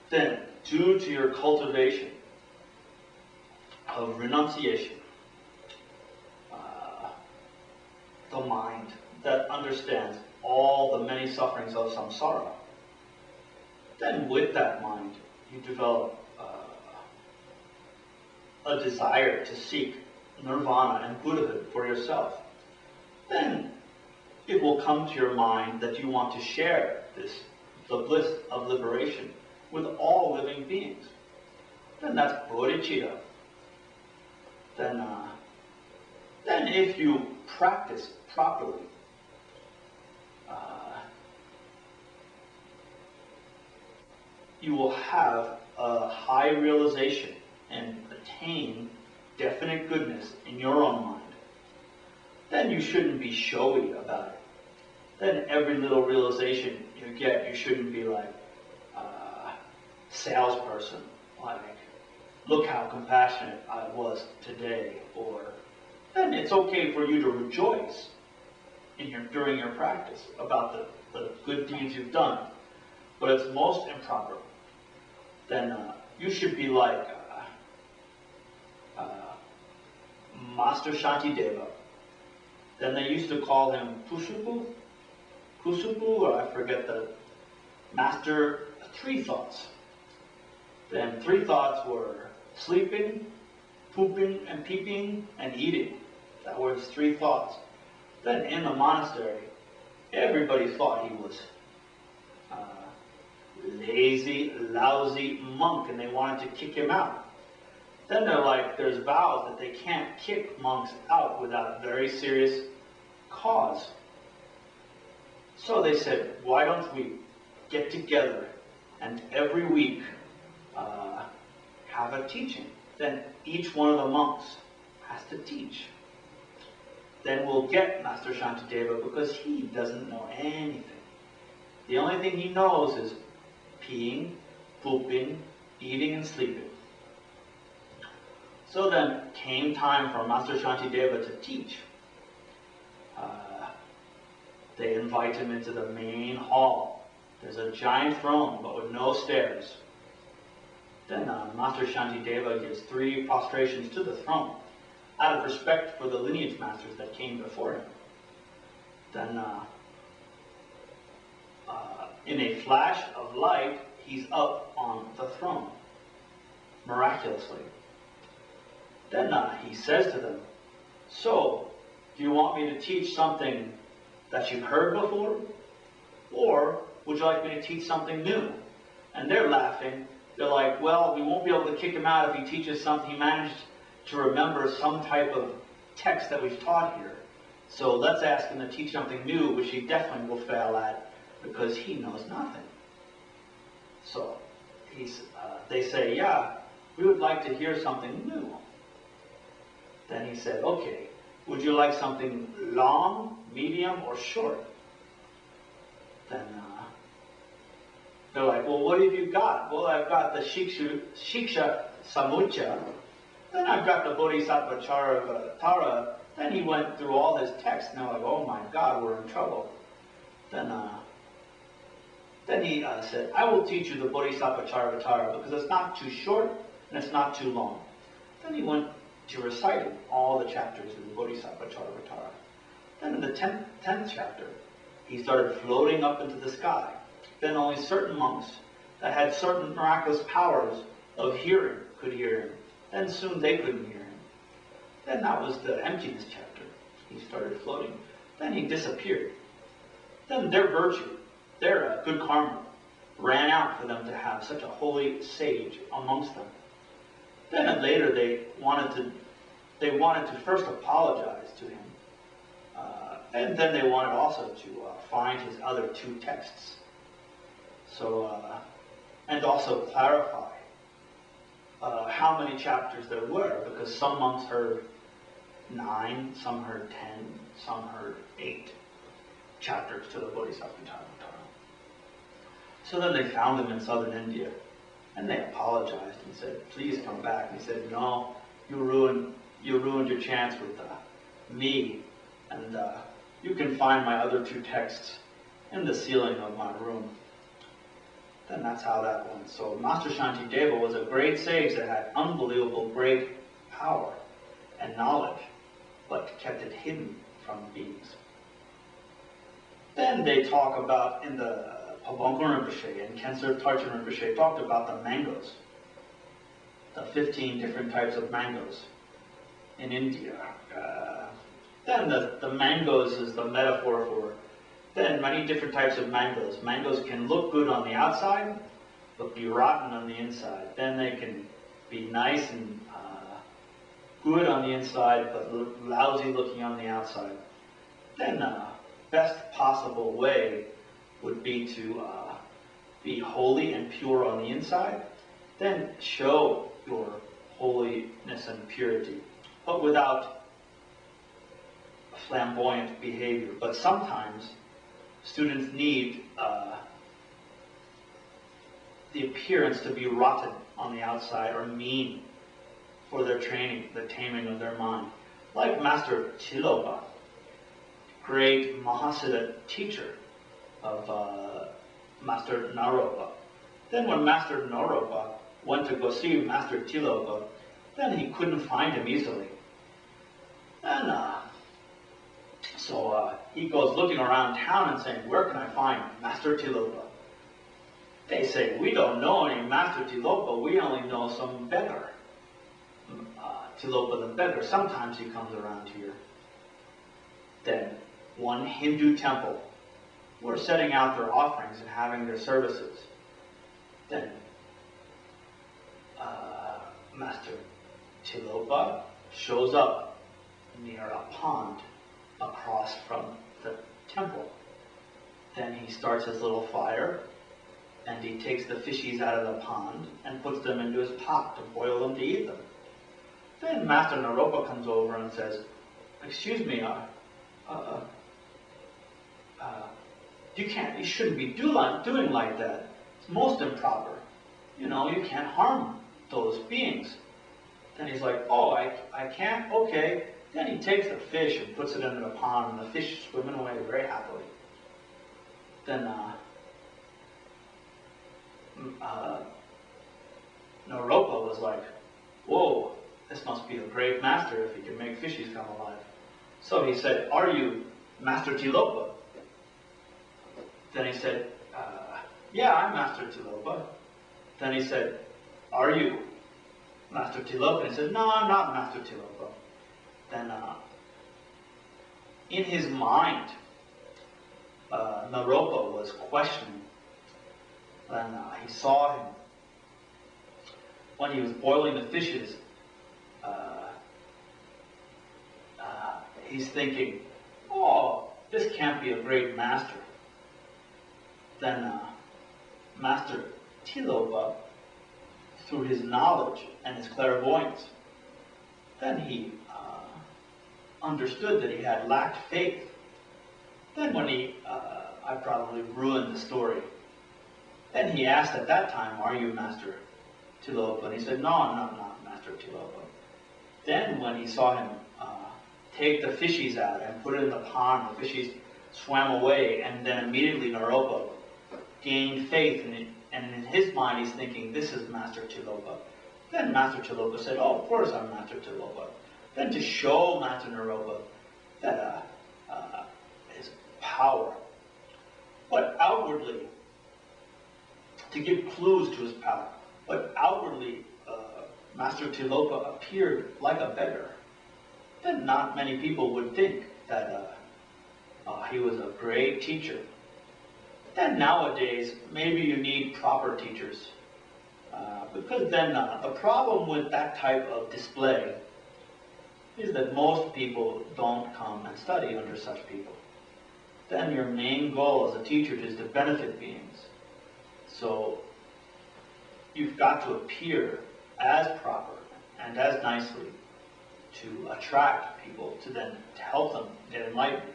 Then, due to your cultivation of renunciation, the mind that understands all the many sufferings of samsara, then with that mind, you develop a desire to seek nirvana and Buddhahood for yourself. Then it will come to your mind that you want to share the bliss of liberation with all living beings. Then that's Bodhichitta. Then if you practice properly, you will have a high realization and attain definite goodness in your own mind. Then you shouldn't be showy about it. Then every little realization you get, you shouldn't be like a salesperson, like, look how compassionate I was today, or then it's okay for you to rejoice during your practice about the good deeds you've done, but it's most improper. Then you should be like Master Shantideva. Then they used to call him Kusupu, or I forget the master, 3 thoughts. Then 3 thoughts were sleeping, pooping and peeping, and eating. That were his 3 thoughts. Then in the monastery, everybody thought he was lazy, lousy monk, and they wanted to kick him out. Then they're like, there's vows that they can't kick monks out without very serious cause. So they said, why don't we get together and every week have a teaching? Then each one of the monks has to teach. Then we'll get Master Shantideva because he doesn't know anything. The only thing he knows is peeing, pooping, eating, and sleeping. So then came time for Master Shantideva to teach. They invite him into the main hall. There's a giant throne, but with no stairs. Then Master Shantideva gives 3 prostrations to the throne, out of respect for the lineage masters that came before him. Then, in a flash of light, he's up on the throne, miraculously. Then he says to them, so, do you want me to teach something that you've heard before? Or would you like me to teach something new? And they're laughing. They're like, well, we won't be able to kick him out if he teaches something. He managed to remember some type of text that we've taught here. So let's ask him to teach something new, which he definitely will fail at, because he knows nothing. So they say, yeah, we would like to hear something new. Then he said, okay, would you like something long, medium, or short? Then they're like, well, what have you got? Well, I've got the Shiksha Samucha. Then I've got the Bodhisattva Charavatara. Then he went through all his texts, and they're like, oh my God, we're in trouble. Then he said, I will teach you the Bodhisattva Charavatara because it's not too short and it's not too long. Then he went to reciting all the chapters of the Bodhisattva Charavatara. Then in the 10th chapter, he started floating up into the sky. Then only certain monks that had certain miraculous powers of hearing could hear him. Then soon they couldn't hear him. Then that was the emptiness chapter. He started floating. Then he disappeared. Then their virtue, their good karma, ran out for them to have such a holy sage amongst them. Then later they wanted to first apologize to him, and then they wanted also to find his other 2 texts. So and also clarify how many chapters there were, because some monks heard 9, some heard 10, some heard 8 chapters to the Bodhisattva Charavatara. So then they found him in southern India, and they apologized and said, please come back. And he said, no, you ruined your chance with me, and you can find my other 2 texts in the ceiling of my room. Then that's how that went. So Master Shantideva was a great sage that had unbelievable great power and knowledge, but kept it hidden from beings. Then they talk about, in the Pabongkon Rinpoche and Kensur Tarchin Rinpoche talked about the mangoes, the 15 different types of mangoes in India. Then the mangoes is the metaphor for then many different types of mangoes. Mangoes can look good on the outside, but be rotten on the inside. Then they can be nice and good on the inside, but lousy looking on the outside. Then best possible way would be to be holy and pure on the inside, then show your holiness and purity, but without flamboyant behavior. But sometimes students need the appearance to be rotten on the outside or mean for their training, the taming of their mind. Like Master Tilopa, great Mahasiddha teacher of Master Naropa. Then when Master Naropa went to go see Master Tilopa, then he couldn't find him easily. And so he goes looking around town and saying, where can I find Master Tilopa? They say, we don't know any Master Tilopa, we only know some beggar. Tilopa the beggar, sometimes he comes around here. Then one Hindu temple were setting out their offerings and having their services. Then Master Tilopa shows up near a pond across from the temple. Then he starts his little fire and he takes the fishies out of the pond and puts them into his pot to boil them to eat them. Then Master Naropa comes over and says, excuse me, you shouldn't be doing like that. It's most improper. You know, you can't harm those beings. Then he's like, oh, I can't? Okay. Then he takes the fish and puts it into the pond, and the fish is swimming away very happily. Then Naropa was like, whoa, this must be a great master if he can make fishies come alive. So he said, are you Master Tilopa? Then he said, yeah, I'm Master Tilopa. Then he said, are you Master Tilopa? And he said, no, I'm not Master Tilopa. Then in his mind, Naropa was questioning. Then he saw him when he was boiling the fishes. He's thinking, oh, this can't be a great master. Then Master Tilopa, through his knowledge and his clairvoyance, then he understood that he had lacked faith. Then when I probably ruined the story. Then he asked at that time, are you Master Tilopa? And he said, no, I'm not Master Tilopa. Then when he saw him take the fishies out and put it in the pond, the fishies swam away, and then immediately Naropa gained faith, and in his mind he's thinking, this is Master Tilopa. Then Master Tilopa said, oh, of course I'm Master Tilopa. Then to show Master Naropa that his power, but outwardly, to give clues to his power, but outwardly Master Tilopa appeared like a beggar. Then not many people would think that he was a great teacher. Then nowadays, maybe you need proper teachers. Because then the problem with that type of display is that most people don't come and study under such people. Then your main goal as a teacher is to benefit beings. So you've got to appear as proper and as nicely to attract people to help them get enlightened.